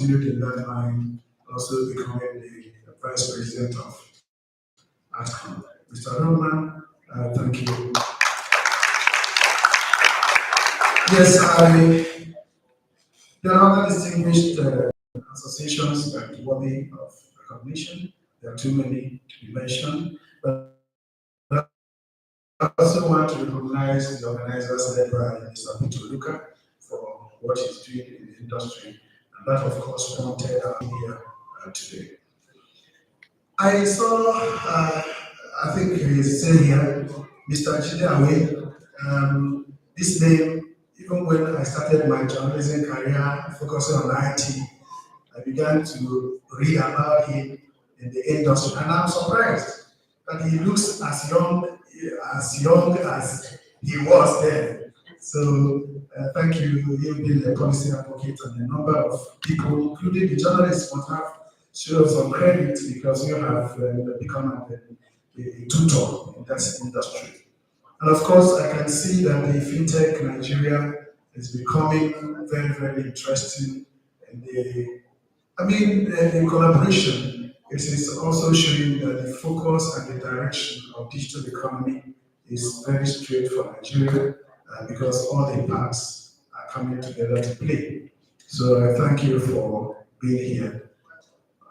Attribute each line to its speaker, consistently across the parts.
Speaker 1: continued in that line, also becoming the Vice President of ASCOM. Mr. Roman, thank you. Yes, there are other distinguished associations that are worthy of recognition. There are too many to be mentioned, but I also want to recognize the organizers led by Mr. Peter Luca for what he's doing in the industry, and that, of course, prompted our here today. I saw, I think he's saying here, Mr. Chideawe. This name, even when I started my journalism career focusing on IT, I began to read about him in the industry, and I'm surprised that he looks as young as he was then. So thank you. You've been a policy advocate, and a number of people, including the journalists, must have shown some credit because you have become a tutor in that industry. And of course, I can see that the FinTech Nigeria is becoming very, very interesting. And in collaboration, it is also showing that the focus and the direction of digital economy is very straight for Nigeria because all the parts are coming together to play. So I thank you for being here.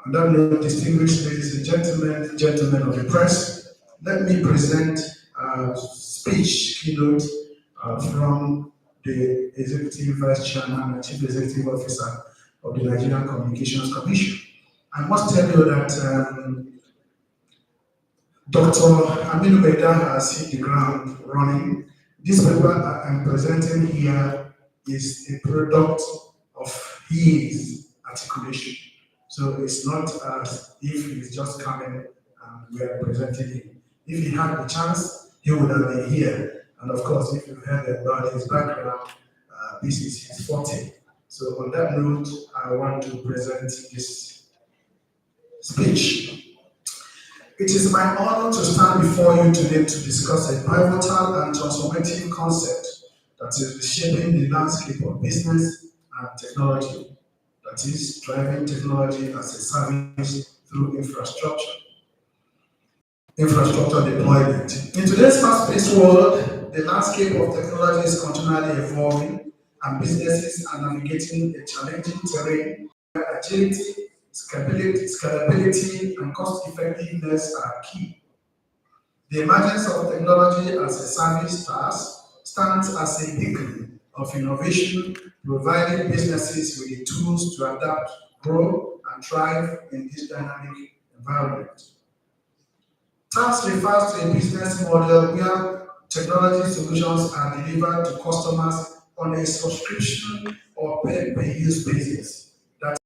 Speaker 1: On that note, distinguished ladies and gentlemen of the press, let me present a speech keynote from the Executive Vice Chairman and Chief Executive Officer of the Nigerian Communications Commission. I must tell you that Dr. Aminu Beda has hit the ground running. This paper I'm presenting here is a product of his articulation. So it's not as if he's just coming and we are presenting him. If he had the chance, he would have been here. And of course, if you've heard about his background, this is his forte. So on that note, I want to present this speech. It is my honor to stand before you today to discuss a pivotal and transformative concept that is reshaping the landscape of business and technology, that is driving technology as a service through infrastructure deployment. In today's fast-paced world, the landscape of technology is continually evolving, and businesses are navigating a challenging terrain where agility, scalability, and cost-effectiveness are key. The emergence of technology as a service stands as a beacon of innovation, providing businesses with the tools to adapt, grow, and thrive in this dynamic environment. TaaS refers to a business model where technology solutions are delivered to customers on a subscription or pay-per-use basis that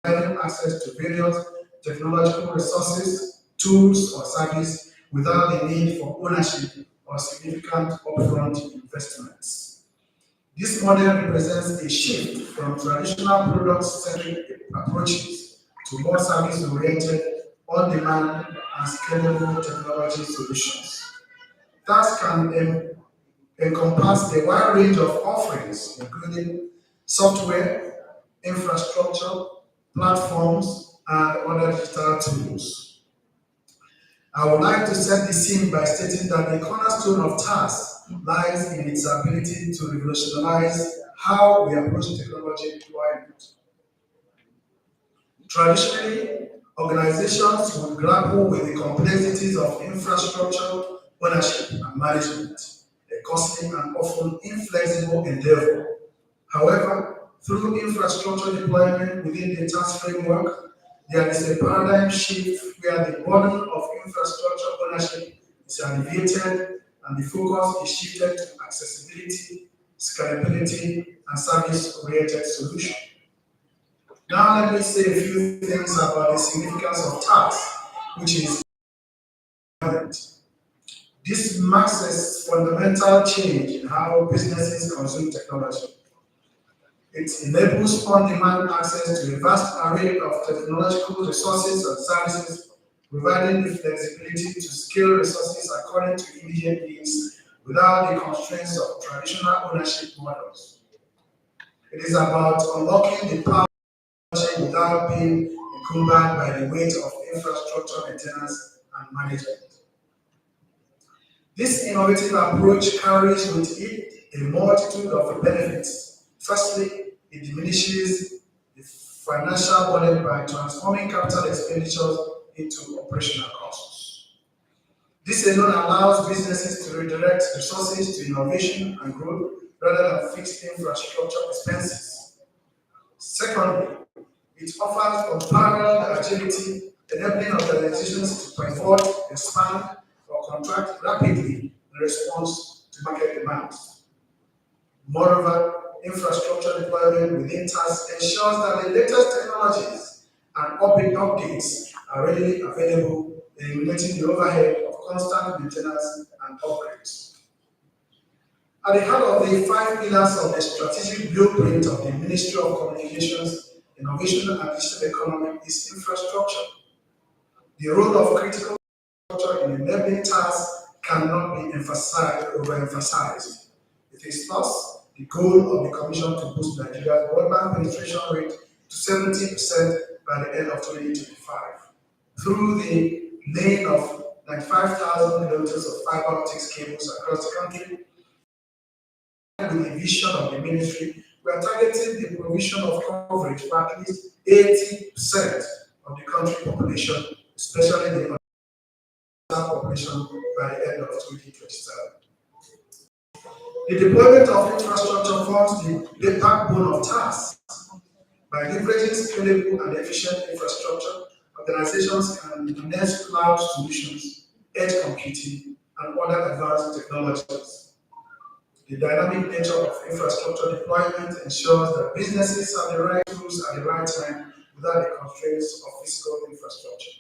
Speaker 1: providing access to various technological resources, tools, or services without the need for ownership or significant upfront investments. This model represents a shift from traditional product-centric approaches to more service-oriented, on-demand, and scalable technology solutions. TaaS can encompass a wide range of offerings, including software, infrastructure, platforms, and other digital tools. I would like to set the scene by stating that the cornerstone of TaaS lies in its ability to revolutionize how we approach technology deployment. Traditionally, organizations would grapple with the complexities of infrastructure ownership and management, a costly and often inflexible endeavor. However, through infrastructure deployment within the TaaS framework, there is a paradigm shift where the burden of infrastructure ownership is alleviated and the focus is shifted to accessibility, scalability, and service-oriented solutions. Now let me say a few things about the significance of TaaS, which is this marks a fundamental change in how businesses consume technology. It enables on-demand access to a vast array of technological resources and services, providing the flexibility to scale resources according to immediate needs without the constraints of traditional ownership models. It is about unlocking the power without being encumbered by the weight of infrastructure maintenance and management. This innovative approach carries with it a multitude of benefits. Firstly, it diminishes the financial burden by transforming capital expenditures into operational costs. This alone allows businesses to redirect resources to innovation and growth rather than fixed infrastructure expenses. Secondly, it offers unparalleled agility, enabling organizations to pivot, expand, or contract rapidly in response to market demands. Moreover, infrastructure deployment within tasks ensures that the latest technologies and updates are readily available, eliminating the overhead of constant maintenance and upgrades. At the heart of the 5 pillars of the strategic blueprint of the Ministry of Communications, Innovation and Digital Economy is infrastructure. The role of critical infrastructure in enabling tasks cannot be overemphasized. It is thus the goal of the Commission to boost Nigeria's broadband penetration rate to 70% by the end of 2025 through the laying of 95,000 kilometers of fiber optics cables across the country. With the vision of the ministry, we are targeting the provision of coverage for at least 80% of the country population, especially the population by the end of 2027. The deployment of infrastructure forms the backbone of tasks. By leveraging scalable and efficient infrastructure, organizations can harness cloud solutions, edge computing, and other advanced technologies. The dynamic nature of infrastructure deployment ensures that businesses have the right tools at the right time without the constraints of physical infrastructure.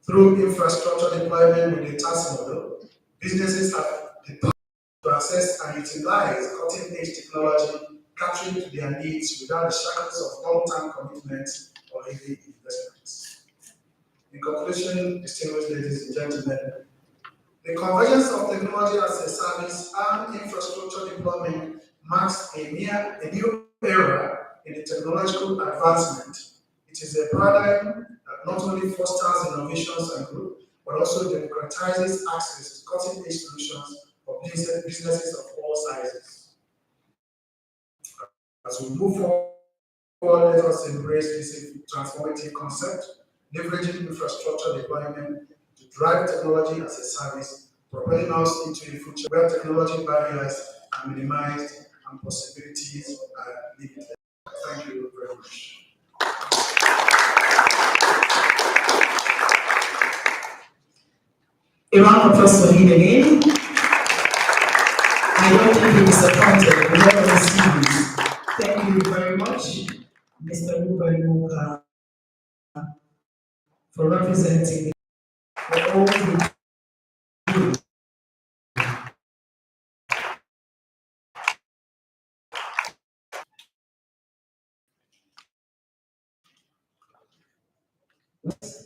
Speaker 1: Through infrastructure deployment with the task model, businesses have the power to access and utilize cutting-edge technology catering to their needs without the shackles of long-term commitments or heavy investments. In conclusion, distinguished ladies and gentlemen, the convergence of technology as a service and infrastructure deployment marks a new era in the technological advancement. It is a paradigm that not only fosters innovations and growth, but also democratizes access to cutting-edge solutions for businesses of all sizes. As we move forward, let us embrace this transformative concept, leveraging infrastructure deployment to drive technology as a service, propelling us into a future where technology barriers are minimized and possibilities are limited. Thank you very much.
Speaker 2: A round of applause for him again. I don't think he disappointed. We don't receive it. Thank you very much, Mr. Ruben Walker, for representing the old group.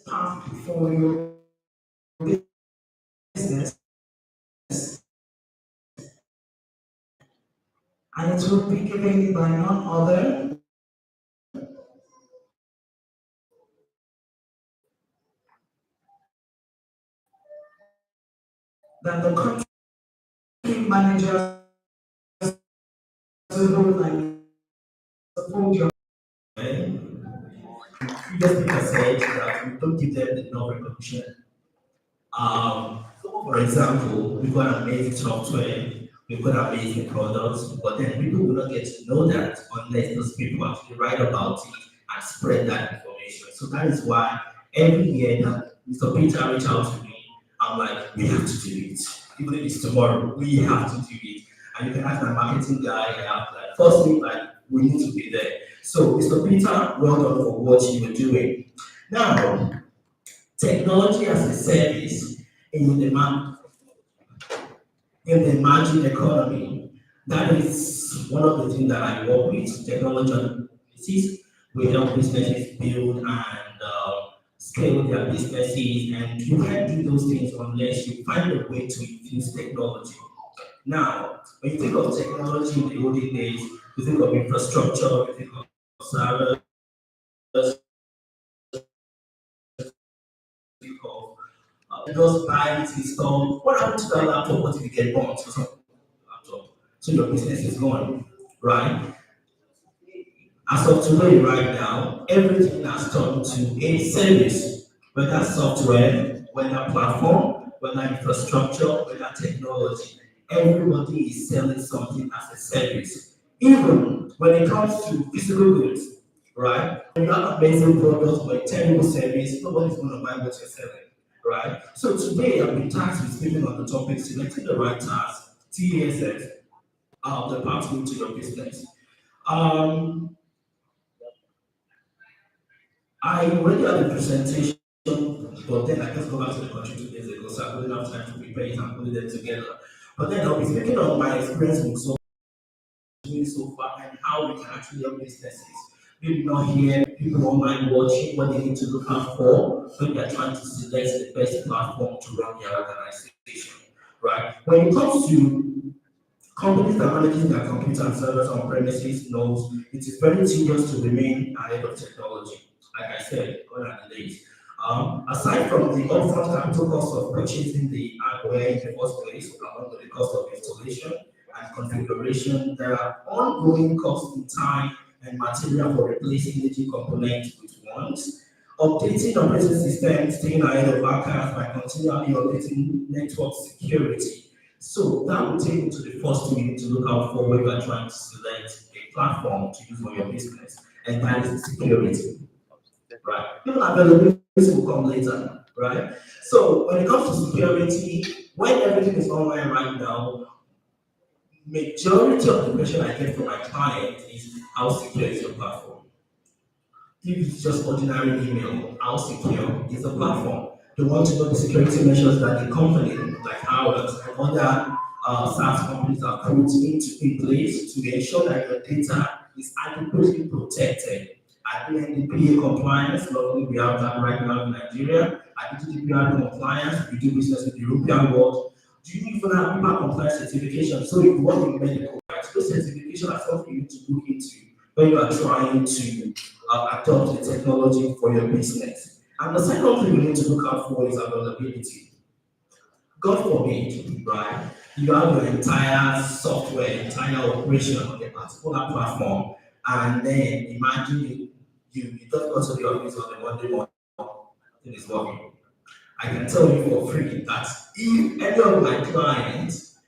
Speaker 2: Path for your business, and it will be given by none other than the country manager and support your.
Speaker 3: Previous speaker said that we don't give them enough recognition. For example, we've got amazing software, we've got amazing products, but then people will not get to know that unless those people actually write about it and spread that information. So that is why every year that Mr. Peter reached out to me, I'm like, we have to do it. Even if it's tomorrow, we have to do it. And you can ask my marketing guy, firstly, we need to be there. So, Mr. Peter, well done for what you are doing. Now, technology as a service in the emerging economy, that is one of the things that I work with. Technology analysis, we help businesses build and scale their businesses, and you can't do those things unless you find a way to infuse technology. Now, when you think of technology in the olden days, you think of infrastructure, you think of servers, just buy it, install. What happened to that laptop? What if you get burnt? So laptop. So your business is gone, right? As of today, right now, everything has turned to a service, whether software, whether platform, whether infrastructure, whether technology. Everybody is selling something as a service. Even when it comes to physical goods, right? When you have amazing products but a terrible service, nobody's going to buy what you're selling, right? So today, I've been tasked with speaking on the topic, selecting the right task, TESS, the pathway to your business. Um, I already had a presentation, but then I just go back to the country 2 days ago, so I couldn't have time to prepare it and put them together. But then I'll be speaking on my experience with doing so far and how we can actually help businesses. Maybe not here, people online watching what they need to look out for when they're trying to select the best platform to run their organization. Right? When it comes to companies that are managing their computer and servers on premises knows it is very tedious to remain ahead of technology. Like I said, gone are the days. Aside from the upfront capital cost of purchasing the hardware in the first place, along with the cost of installation and configuration, there are ongoing costs in time and material for replacing aging components with ones. Updating operating systems, staying ahead of hackers by continually updating network security. So that will take you to the first thing you need to look out for when you are trying to select a platform to use for your business, and that is security, right? Even availability will come later, right? So when it comes to security, when everything is online right now, majority of the question I get from my client is how secure is your platform? If it's just ordinary email, how secure is the platform? They want to know the security measures that the company, like ours and other SaaS companies, are putting in place to ensure that your data is adequately protected. Are they NDPA compliance? Luckily, we have that right now in Nigeria. Are they GDPR compliance? We do business with the European world. Do you even have HIPAA compliance certification? So if you want in medical, right, those certifications are something you need to look into when you are trying to adopt the technology for your business. And the second thing you need to look out for is availability. God forbid, right? You have your entire software, entire operation on a particular platform, and then imagine you just go to the office on a Monday morning, it is working. I can tell you for free that if any of my clients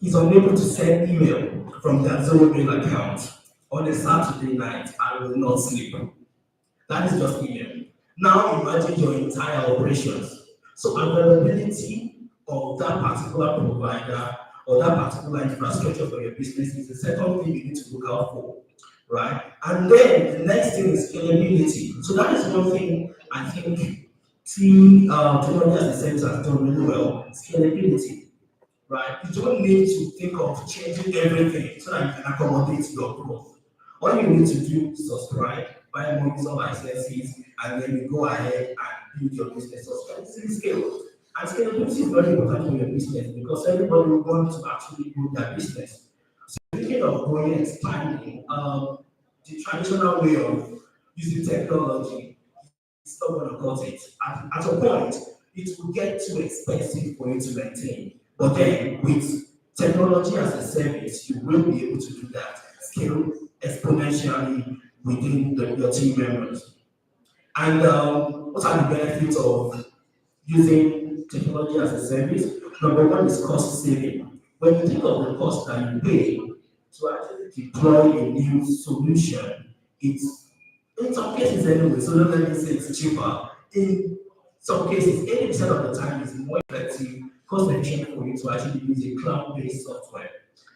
Speaker 3: is unable to send email from their zero bill account on a Saturday night, I will not sleep. That is just email. Now imagine your entire operations. So availability of that particular provider or that particular infrastructure for your business is the second thing you need to look out for, right? And then the next thing is scalability. So that is one thing I think technology as a service has done really well. Scalability, right? You don't need to think of changing everything so that you can accommodate your growth. All you need to do is subscribe, buy more user licenses, and then you go ahead and build your business. Subscribe to scale. And scalability is very important for your business because everybody will want to actually grow their business. Speaking of growing and expanding, the traditional way of using technology is not going to cut it. At a point, it will get too expensive for you to maintain. But then, with technology as a service, you will be able to do that, scale exponentially within your team members. And what are the benefits of using technology as a service? Number one is cost saving. When you think of the cost that you pay to actually deploy a new solution, it's in some cases anyway, so don't let me say it's cheaper. In some cases, 80% of the time is more effective, cost efficient for you to actually use a cloud-based software,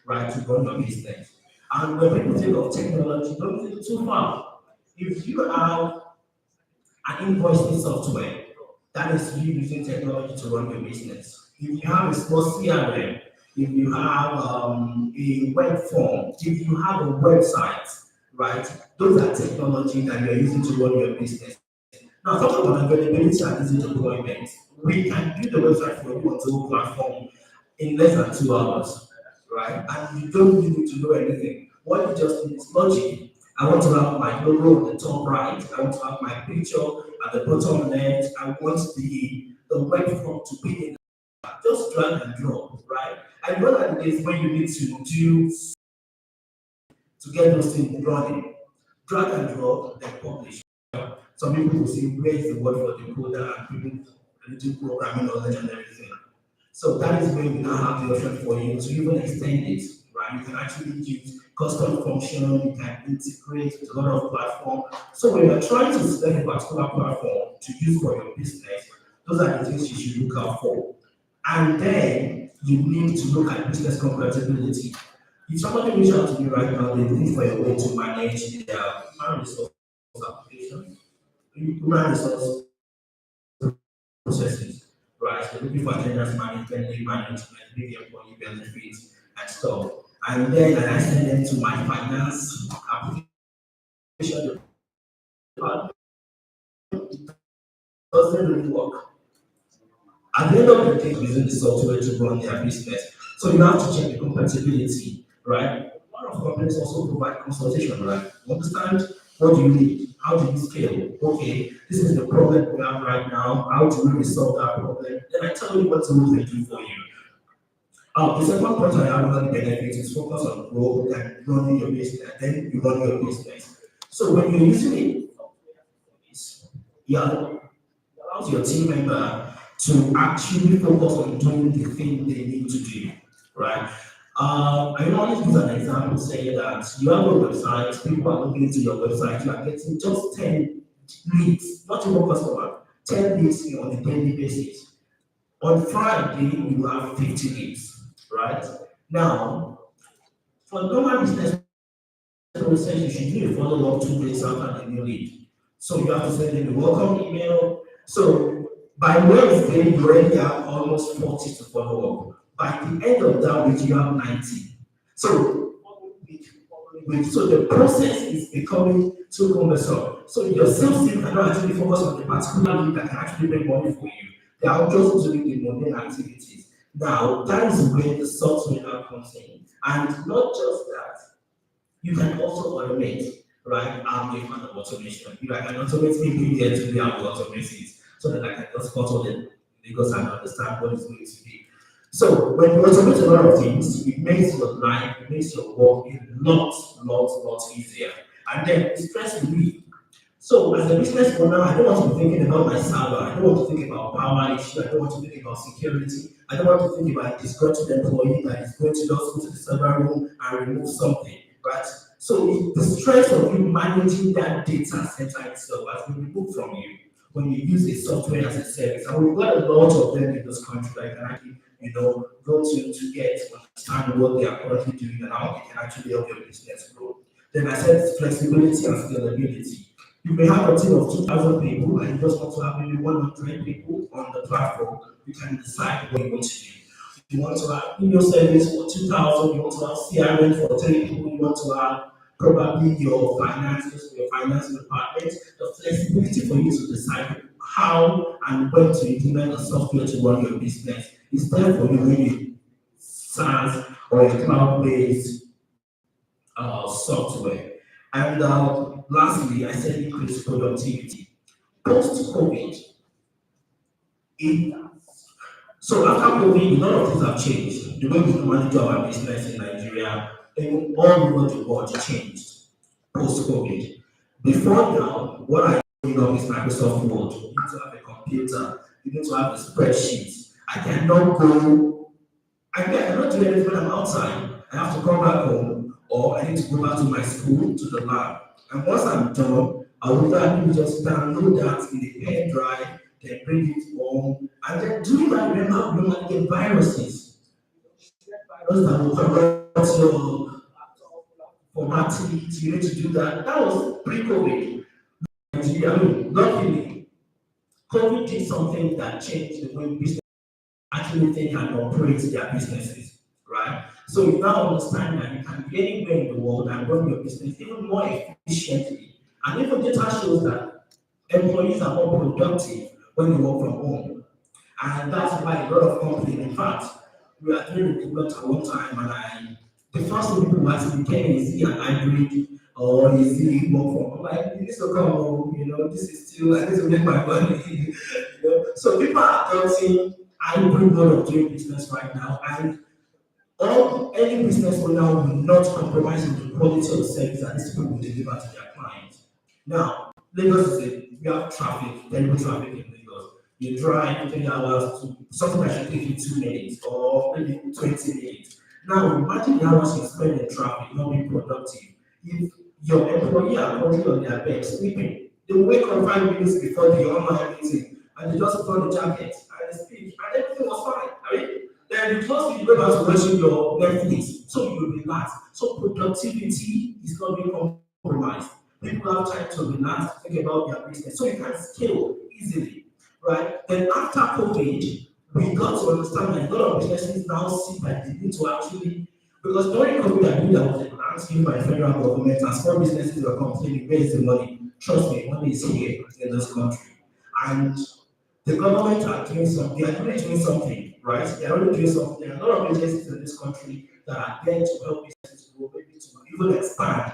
Speaker 3: right, to run your business. And when people think of technology, don't think too far. If you have an invoicing software, that is you using technology to run your business. If you have a small CRM, if you have a web form, if you have a website, right, those are technology that you're using to run your business. Now, talking about availability and easy deployment, we can build a website for you on Zoom platform in less than 2 hours, right? And you don't really need to know anything. What you just need is logic I want to have my logo on the top right. I want to have my picture at the bottom left. I want the web form to be in just drag and drop, right? I know that it is when you need to do to get those things running. Drag and drop, then publish. Some people will say, where is the word for the coder and people do programming knowledge and everything. So that is where we now have the option for you to even extend it, right? You can actually use custom function, you can integrate with a lot of platforms. So when you're trying to select a particular platform to use for your business, those are the things you should look out for. And then you need to look at business compatibility. If somebody reaches out to me right now, they look for a way to manage their human resource application, human resource processes, right? So looking for attendance management, leave management, leave employee benefits, and stuff. And then I send them to my finance application department. Doesn't really work. At the end of the day, using the software to run their business. So you have to check the compatibility, right? A lot of companies also provide consultation, right? You understand what do you need? How do you scale? Okay, this is the problem we have right now. How do we resolve that problem? Then I tell you what tools they do for you. The second point I have about the benefits is focus on growth and running your business, and then you run your business. So when you're using it, yeah, allows your team member to actually focus on doing the thing they need to do, right? I always use an example saying that you have a website, people are looking into your website, you are getting just 10 leads, not even customer, 10 leads on a daily basis. On Friday, you have 50 leads, right? Now, for normal business process, you should do a follow-up 2 days after the new lead. So you have to send them a welcome email. So by Wednesday, you already have almost 40 to follow up. By the end of that week, you have 90. So, so the process is becoming too cumbersome. So your sales team cannot actually focus on the particular lead that can actually make money for you. They are just doing the mundane activities. Now, that is where the software now comes in. And not just that, you can also automate, right? I'm a fan of automation. If I can automate people here today, I will automate it so that I can just photo them because I understand what it's going to be. So when you automate a lot of things, it makes your life, it makes your work a lot easier. And then it's stress relief. So as a business owner, I don't want to be thinking about my server. I don't want to think about power issue. I don't want to think about security. I don't want to think about a disgruntled employee that is going to just go to the server room and remove something, right? So the stress of you managing that data center itself has been removed from you when you use a software as a service. And we've got a lot of them in this country that can actually, go to get to understand what they are currently doing and how they can actually help your business grow. Then I said flexibility and scalability. You may have a team of 2,000 people and you just want to have maybe 100 people on the platform. You can decide what you want to do. You want to have email service for 2,000, you want to have CRM for 3 people, you want to have probably your finances for your finance department, the flexibility for you to decide how and when to implement the software to run your business is there for you when you SaaS or a cloud-based software. And lastly, I said increase productivity. Post-COVID, so after COVID, a lot of things have changed. The way we manage our business in Nigeria, even all over the world changed post-COVID. Before now, what I know is Microsoft Word. You need to have a computer, you need to have a spreadsheet. I cannot do anything when I'm outside. I have to come back home or I need to go back to my school, to the lab. And once I'm done, I will probably just download that in a pen drive, then bring it home. And then do you remember when I get viruses? Viruses that will corrupt your formatting, you need to do that. That was pre-COVID. Luckily, COVID did something that changed the way business actually think and operate their businesses, right? So you now understand that you can be anywhere in the world and run your business even more efficiently. And even data shows that employees are more productive when they work from home. And that's why a lot of companies, in fact, we are doing recruitment at one time, and the first thing people ask me, can is an hybrid or is he work from? I'm like, you need to come home, this is still, I need to make my money, So people are adopting hybrid mode of doing business right now, and any business owner will not compromise on the quality of the service that these people will deliver to their clients. Now, Lagos we have traffic, terrible traffic in Lagos. You drive 3 hours to something that should take you 2 minutes or maybe 20 minutes. Now, imagine the hours you spend in traffic, not being productive. If your employee are currently on their bed sleeping, they wake up 5 minutes before the online meeting and they just put on the jacket and they speak, and everything was fine. I mean, then you close you go back to watching your Netflix, so you will relax. So productivity is not being compromised. People have time to relax, think about their business, so you can scale easily, right? Then after COVID, we got to understand that a lot of businesses now see that they need to actually, because during COVID, I knew there was a grant given by the federal government, and small businesses were complaining, where is the money? Trust me, money is here in this country. And the government are doing something, they are really doing something, right? They are really doing something. There are a lot of agencies in this country that are there to help businesses grow, maybe to even expand.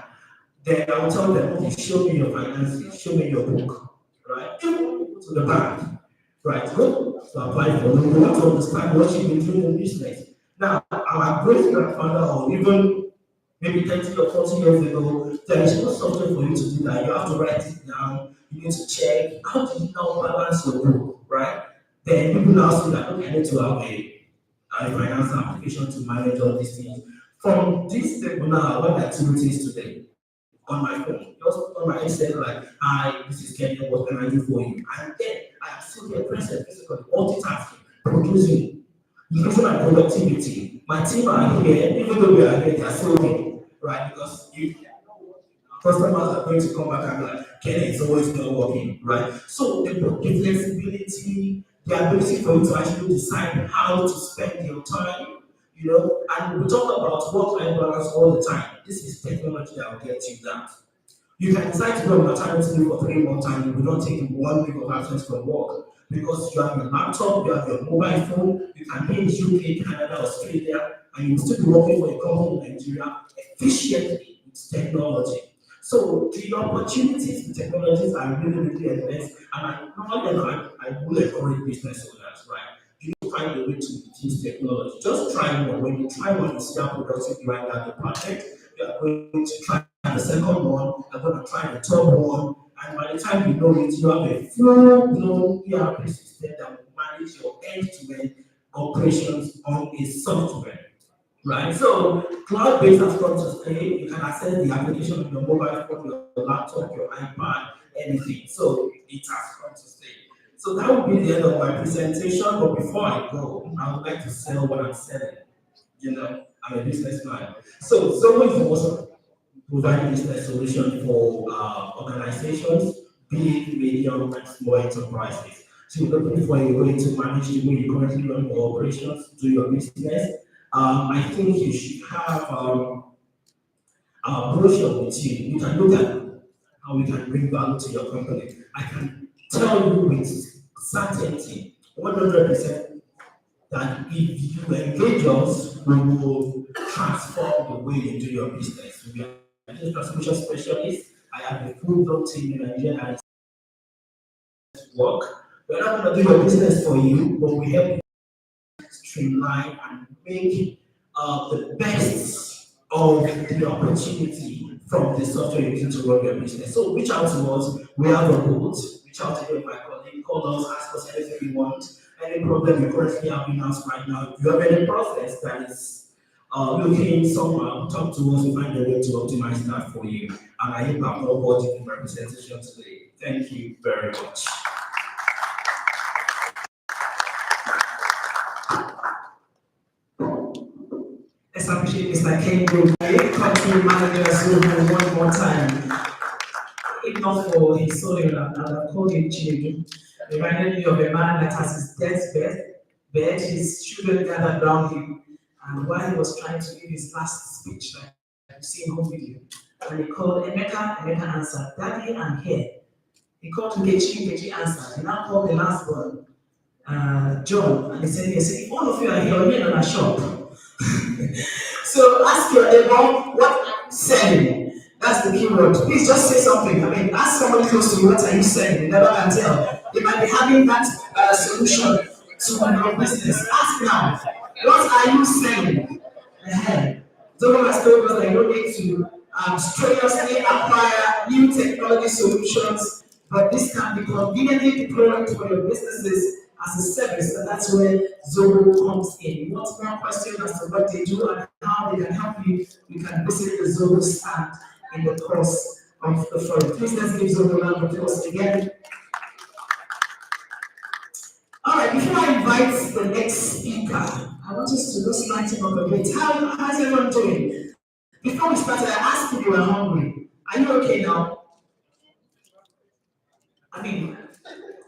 Speaker 3: Then I will tell them, okay, show me your finances, show me your book, right? Go to the bank, right? Go to apply for loan, you have to understand what you've been doing in business. Now, our great grandfather, or even maybe 30 or 40 years ago, there is no software for you to do that. You have to write it down, you need to check. How do you now balance your book, right? Then people now see that, okay, I need to have a finance application to manage all these things. From this table now, what activities today on my phone, just on my headset, like, hi, this is Kenny, what can I do for you? And then I am still here present, physically, multitasking, producing, increasing my productivity. My team are here, even though we are here, they are still here, right? Because if customers are going to come back and be like, Kenny, it's always not working, right? So the flexibility, the ability for you to actually decide how to spend your time, and we talk about work-life balance all the time. This is technology that will get you that. You can decide to go on maternity leave for 3 months and you will not take 1 week of absence from work because you have your laptop, you have your mobile phone, you can be in UK, Canada, Australia, and you will still be working for a company in Nigeria efficiently with technology. So the opportunities in technologies are really, really immense, and I will encourage business owners, right? You need to find a way to use technology. Just try one. When you try one, you see how productive you are in that department. You are going to try the second one, you're going to try the third one, and by the time you know it, you have a full-blown ERP system that will manage your end-to-end operations on a software. Right, so cloud-based has come to stay. You can access the application on your mobile phone, your laptop, your iPad, anything. So it has come to stay. So that will be the end of my presentation. But before I go, I would like to sell what I'm selling. I'm a businessman. So Zoho is also providing business solution for organizations, big, medium, and small enterprises. So you're looking for a way to manage the way you currently run your operations, do your business. I think you should have a brochure with you. You can look at how we can bring value to your company. I can tell you with certainty, 100%, that if you engage us, we will transform the way you do your business. We are a transformation specialist. I have a full-blown team in Nigeria that work. We're not going to do your business for you, but we help you streamline and make the best of the opportunity from the software you're using to run your business. So reach out to us. We have a booth. Reach out to you, my colleague. Call us, ask us anything you want. Any problem you currently have in us right now. If you have any process that is looking somehow, talk to us. We find a way to optimize that for you. And I hope I've not bored you in my presentation today. Thank you very much.
Speaker 2: Let's appreciate Mr. Ken country manager Zoho one more time. If not for his soul, I'd have called him Chinedu. Reminded me of a man that has his deathbed, his children gathered around him, and while he was trying to give his last speech, like you see in home video, and he called Emeka answered, Daddy, I'm here. He called Nkechi answered. He now called the last one, John, and he said, yes, if all of you are here, we're in a shop. So ask your neighbor, what are you selling? That's the key word. Please just say something. I mean, ask somebody close to you, what are you saying? You never can tell. They might be having that solution to your business. Ask now. What are you saying? Someone has told us that you don't need to strenuously acquire new technology solutions, but this can be conveniently deployed for your businesses as a service, and that's where Zoho comes in. You want more questions as to what they do and how they can help you, you can visit the Zoho stand in the course of the forum. Please let's give Zoho a round of applause again. All right, before I invite the next speaker, I want us to just lighten up a bit. How's everyone doing? Before we started, I asked if you were hungry. Are you okay now? I mean,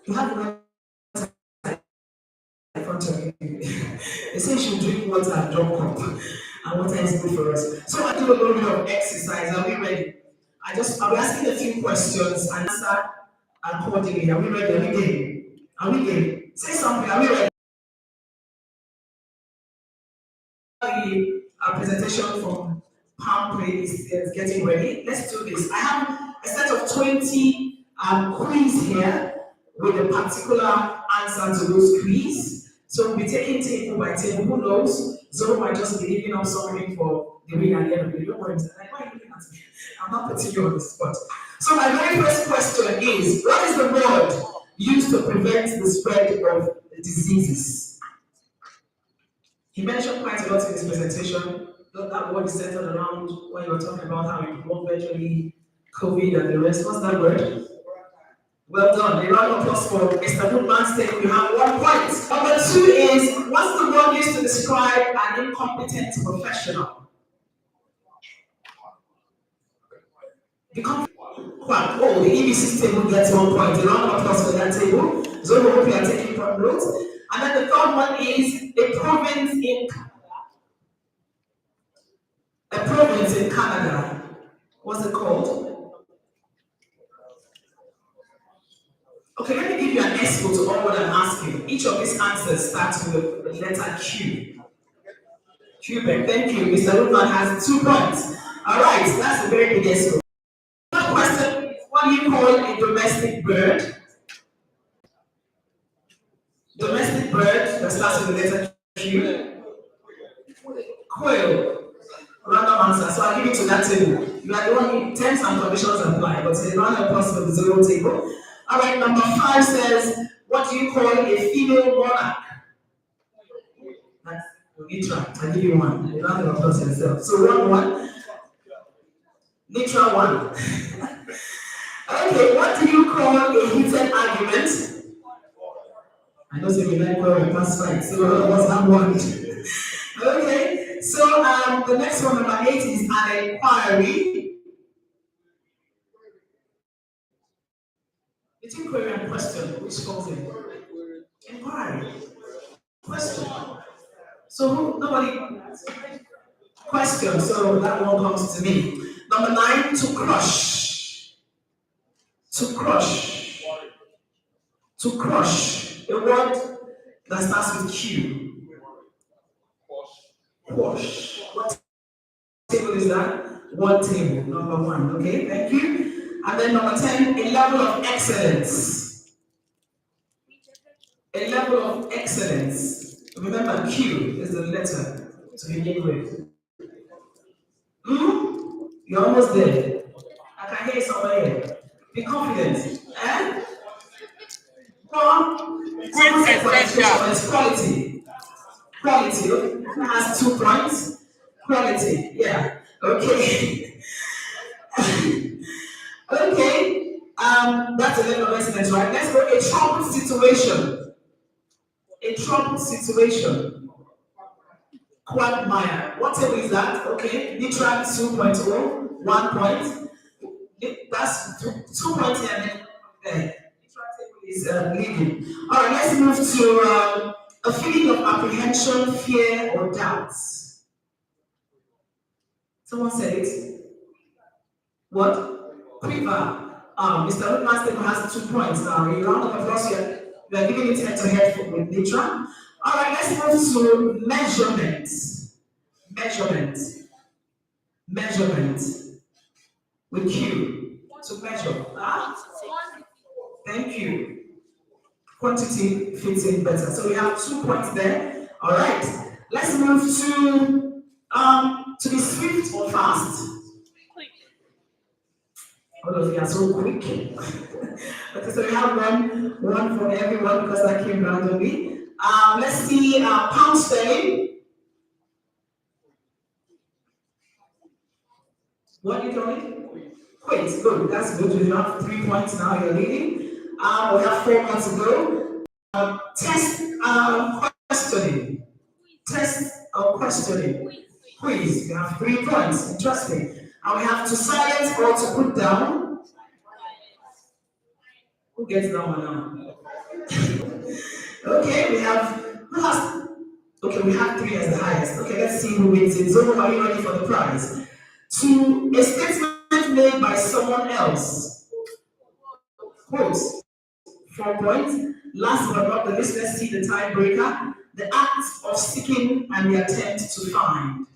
Speaker 2: you have water in front of you. They say you should drink water and drop cup. And water is good for us. So I do a little bit of exercise. Are we ready? I'll be asking a few questions and answer accordingly. Are we ready? Are we game? Are we game? Say something. Are we ready? Our presentation from Palm is getting ready. Let's do this. I have a set of 20 quiz here with a particular answer to those quiz. So we'll be taking table by table. Who knows? Zoho might just be giving us something for the win at the end of the day. Don't worry. Like, why are you looking at me? I'm not putting you on the spot. So my very first question is, what is the word used to prevent the spread of diseases? He mentioned quite a lot in his presentation. That word is centered around when you were talking about how we promote virtually COVID and the rest. What's that word? Well done. A round of applause for Mr. Woodman's take. You have 1 point. Number 2 is, what's the word used to describe an incompetent professional? Quack. Oh, the EBC table gets 1 point. A round of applause for that table. So we hope you are taking from notes. And then the third one is a province in Canada. What's it called? Okay, let me give you an expo to all what I'm asking. Each of these answers starts with the letter Q. Quebec, thank you. Mr. Rupert has 2 points. All right, that's a very big expo. One question is, what do you call a domestic bird? Domestic bird that starts with the letter Q. Quail. Random answer. So I'll give it to that table. You are the one, terms and conditions apply, but it's a random applause for the zero table. All right, number 5 says, what do you call a female monarch? That's Nitra. I'll give you 1. You round of applause yourself. So 1-1. Nitra 1. Okay, what do you call a heated argument? I know say we like well we pass fight, so what's that one? Okay, so the next one, number 8, is an inquiry. Between query and question, which comes in? Inquiry. Question. So nobody question, so that one comes to me. Number 9, to crush. To crush. To crush. A word that starts with Q. Quash. What table is that? 1 table, number 1. Okay, thank you. And then number 10, a level of excellence. A level of excellence. Remember, Q is the letter to begin with. You're almost there. I can hear somewhere here. Be confident. Eh? It's quality. Quality. Who has 2 points? Quality. Yeah. Okay. Okay. That's a level of excellence, right? Let's go. A troubled situation. A troubled situation. Quagmire. What table is that? Okay. Literal 2.0. 1 point. That's 2 points here. Literal table is leading. All right. Let's move to a feeling of apprehension, fear, or doubt. Someone said it. What? Quiver. Mr. Woodman's table has 2 points now. A round of applause here. We are giving it head to head with Nitra. All right, let's move to measurement. Measurement. Measurement. with Q to measure. Thank you. Quantity fits in better. So we have 2 points there. All right. Let's move to be swift or fast. All of you are so quick. Okay, so we have one for everyone because that came randomly. Let's see pound sterling. What do you call it? Quiz. Good. That's good. We have 3 points now. You're leading. We have 4 more to go. Test questioning. Test or questioning. Quiz. We have 3 points. Interesting. And we have to silence or to put down. Who gets that one now? Okay, we have we have 3 as the highest. Okay, let's see who wins it. Zoro, are you ready for the prize? To a statement made by someone else. Quote. 4 points. Last but not the least, let's see the tiebreaker. The act of seeking and the attempt to find.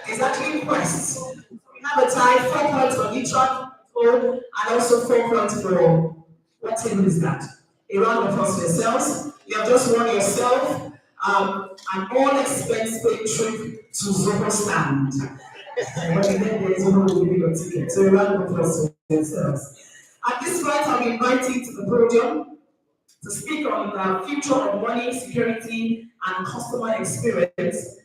Speaker 2: It's actually quests. We have a tie, 4 points for each one, and also 4 points for what table is that? A round of applause for yourselves. You have just won yourself an all-expense paid trip to Zoho stand. But then there is Zoho will give you your ticket. So a round of applause for yourselves. At this point, I'm inviting to the podium to speak on the future of money, security, and customer experience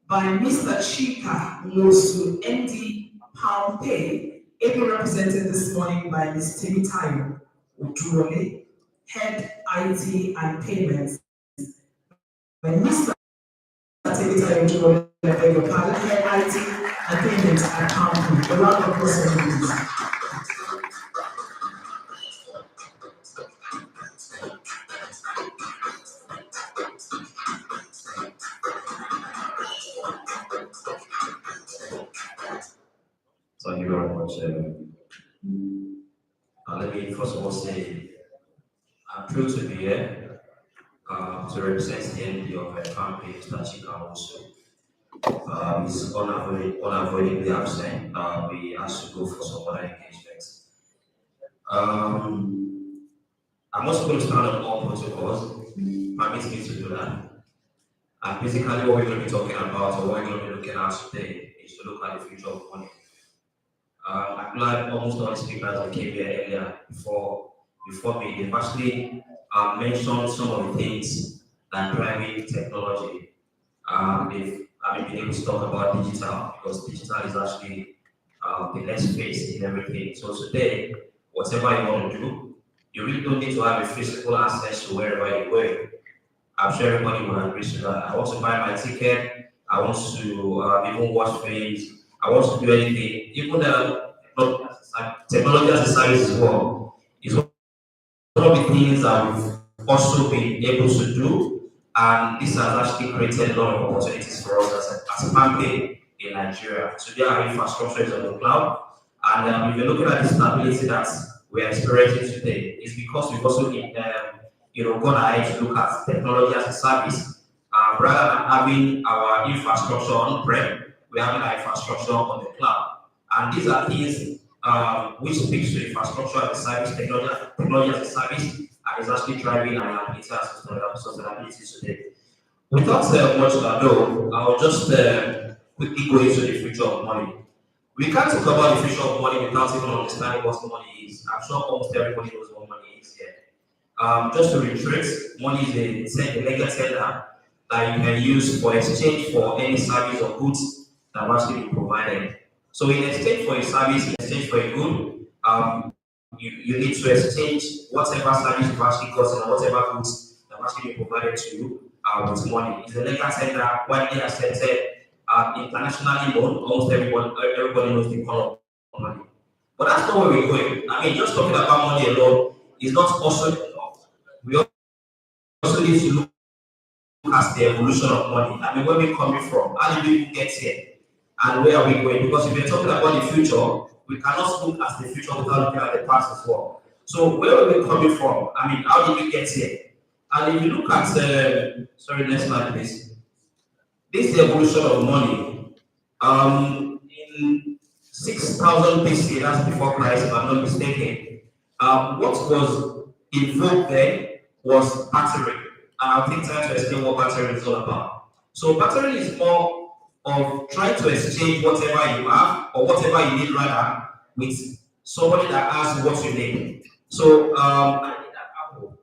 Speaker 2: by Mr. Chika Mosu, MD Palm Pay, ably represented this morning by Ms. Timitayo Utuole, Head IT and Payments. By Mr. Timitayo Utuole, I beg your pardon, Head IT and Payments at Palm Pay. A round of applause for you.
Speaker 4: Thank you very much. Let me first of all say I'm thrilled to be here to represent the MD of a company, Mr. Chika also. He's unavoidably absent. We asked to go for some other engagements. I'm also going to stand on all protocols. Permit me to do that. And basically, what we're going to be talking about, or what we're going to be looking at today, is to look at the future of money. I'm glad almost all the speakers that came here earlier before me, they've actually mentioned some of the things that driving technology. They've been able to talk about digital because digital is actually the next phase in everything. So today, whatever you want to do, you really don't need to have a physical access to wherever you're going. I'm sure everybody will agree to that. I want to buy my ticket. I want to even watch films. I want to do anything. Even technology as a service as well is one of the things that we've also been able to do, and this has actually created a lot of opportunities for us as a bank in Nigeria. Today, our infrastructure is on the cloud, and if you're looking at the stability that we're experiencing today, it's because we've also gone ahead to look at technology as a service. Rather than having our infrastructure on-prem, we're having our infrastructure on the cloud. And these are things which speaks to infrastructure as a service, technology as a service, and is actually driving our ability and sustainability today. Without much ado, I'll just quickly go into the future of money. We can't talk about the future of money without even understanding what money is. I'm sure almost everybody knows what money is here. Just to reiterate, money is a legal tender that you can use for exchange for any service or goods that must be provided. So in exchange for a service, in exchange for a good, you need to exchange whatever service you've actually got and whatever goods that must be provided to you with money. It's a legal tender, widely accepted, internationally known. Almost everybody knows the color of money. But that's not where we're going. I mean, just talking about money alone is not also enough. We also need to look at the evolution of money. I mean, where we're coming from, how did we get here, and where are we going? Because if we're talking about the future, we cannot look at the future without looking at the past as well. So where are we coming from? I mean, how did we get here? And if you look at, sorry, next slide, please. This is the evolution of money. In 6000 BC, that's before Christ, if I'm not mistaken, what was in vogue then was bartering. And I'll take time to explain what bartering is all about. So bartering is more of trying to exchange whatever you have or whatever you need rather with somebody that has what you need. So I need that apple,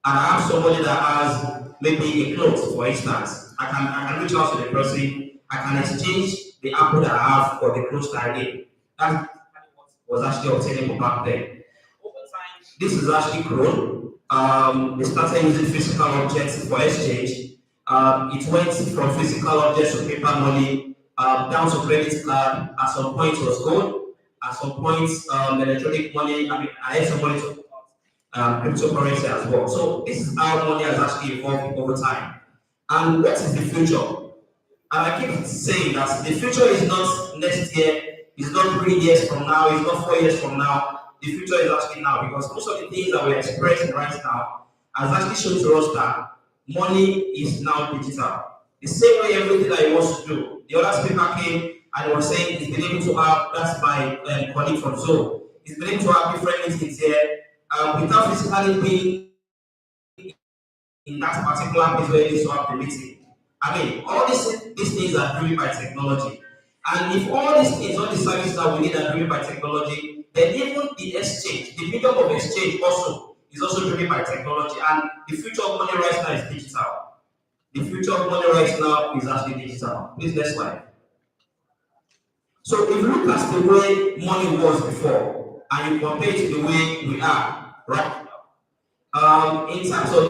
Speaker 4: and I have somebody that has maybe a clothes, for instance. I can reach out to the person. I can exchange the apple that I have for the clothes that I need. That's what was actually obtainable back then. Over time, this is actually grown. They started using physical objects for exchange. It went from physical objects to paper money, down to credit card. At some point, it was gold. At some point, electronic money. I mean, I had somebody to cryptocurrency as well. So this is how money has actually evolved over time. And what is the future? And I keep saying that the future is not next year, it's not 3 years from now, it's not 4 years from now. The future is actually now, because most of the things that we're experiencing right now has actually shown to us that money is now digital. The same way everything that he wants to do. The other speaker came and was saying he's been able to have, that's my colleague from Zoom, he's been able to have different meetings here without physically being in that particular place where he needs to have the meeting. I mean, all these things are driven by technology. And if all these things, all the services that we need are driven by technology, then even the exchange, the medium of exchange also is also driven by technology. And the future of money right now is digital. The future of money right now is actually digital. Please, next slide. So if you look at the way money was before, and you compare it to the way we are right now, in terms of